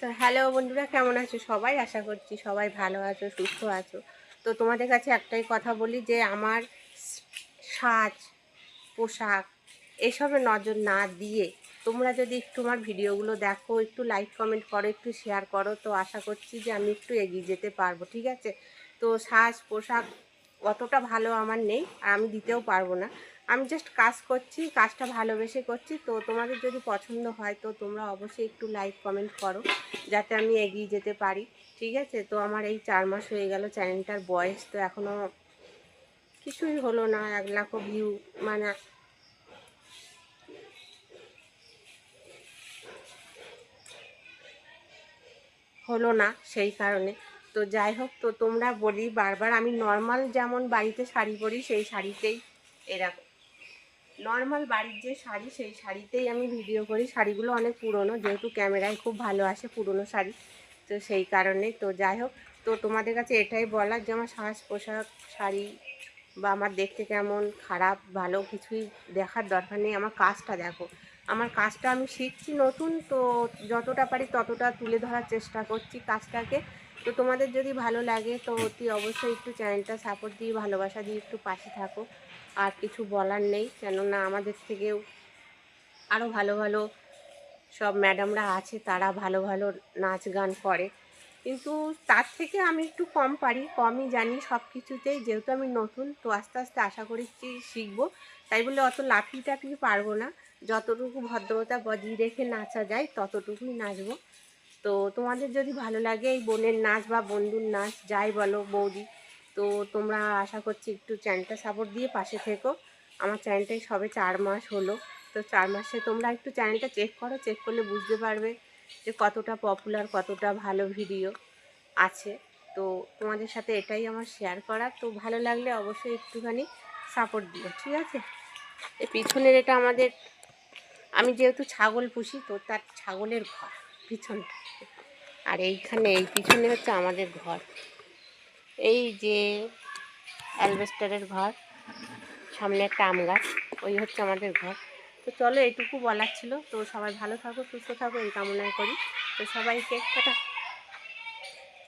তো হ্যালো বন্ধুরা, কেমন আছো সবাই? আশা করছি সবাই ভালো আছো, সুস্থ আছো। তো তোমাদের কাছে একটাই কথা বলি যে আমার সাজ পোশাক এসবে নজর না দিয়ে তোমরা যদি একটু আমার ভিডিওগুলো দেখো, একটু লাইক কমেন্ট করো, একটু শেয়ার করো, তো আশা করছি যে আমি একটু এগিয়ে যেতে পারবো, ঠিক আছে? তো সাজ পোশাক অতটা ভালো আমার নেই, আর আমি দিতেও পারবো না। আমি জাস্ট কাজ করছি, কাজটা ভালোবেসে করছি। তো তোমাদের যদি পছন্দ হয় তো তোমরা অবশ্যই একটু লাইক কমেন্ট করো, যাতে আমি এগিয়ে যেতে পারি, ঠিক আছে? তো আমার এই 4 মাস হয়ে গেল চ্যানেলটার বয়স, তো এখনও কিছুই হলো না, 1 লাখও ভিউ মানে হলো না, সেই কারণে। তো যাই হোক, তো তোমরা বলি বারবার, আমি নর্মাল যেমন বাড়িতে শাড়ি পরি সেই শাড়িতেই, এরকম নর্মাল বাড়ির যে শাড়ি সেই শাড়িতেই আমি ভিডিও করি। শাড়িগুলো অনেক পুরনো, যেহেতু ক্যামেরায় খুব ভালো আসে পুরনো শাড়ি, তো সেই কারণে। তো যাই হোক, তো তোমাদের কাছে এটাই বলার যে আমার সাজ পোশাক শাড়ি বা আমার দেখতে কেমন খারাপ ভালো কিছুই দেখার দরকার নেই, আমার কাজটা দেখো। আমার কাজটা আমি শিখছি নতুন, তো যতটা পারি ততটা তুলে ধরার চেষ্টা করছি কাজটাকে। তো তোমাদের যদি ভালো লাগে তো অতি অবশ্যই একটু চ্যানেলটা সাপোর্ট দিয়ে ভালোবাসা দিয়ে একটু পাশে থাকো। আর কিছু বলার নেই, কেননা আমাদের থেকেও আরও ভালো ভালো সব ম্যাডামরা আছে, তারা ভালো ভালো নাচ গান করে, কিন্তু তার থেকে আমি একটু কম পারি, কমই জানি সব কিছুতেই, যেহেতু আমি নতুন। তো আস্তে আস্তে আশা করছি শিখবো, তাই বলে অত লাফিয়ে টাফিয়ে পারবো না। যতটুকু ভদ্রতা বজিয়ে রেখে নাচা যায় ততটুকুই নাচবো। তো তোমাদের যদি ভালো লাগে এই বোনের নাচ বা বন্ধুর নাচ যাই বলো বৌদি, তো তোমরা আশা করছি একটু চ্যানেলটা সাপোর্ট দিয়ে পাশে থেকো। আমার চ্যানেলটাই সবে 4 মাস হলো, তো 4 মাসে তোমরা একটু চ্যানেলটা চেক করো, চেক করলে বুঝতে পারবে যে কতটা পপুলার, কতটা ভালো ভিডিও আছে। তো তোমাদের সাথে এটাই আমার শেয়ার করার। তো ভালো লাগলে অবশ্যই একটুখানি সাপোর্ট দিও, ঠিক আছে? এই পিছনের এটা আমাদের, আমি যেহেতু ছাগল পুষি তো তার ছাগলের ঘর পিছনটা, আর এইখানে এই পিছনে হচ্ছে আমাদের ঘর, এই যে অ্যালবেস্টারের ঘর, সামনে একটা আম গাছ, ওই হচ্ছে আমাদের ঘর। তো চলো, এইটুকু বলার ছিল। তো সবাই ভালো থাকো, সুস্থ থাকো, এই কামনাই করি। তো সবাইকে টাটা।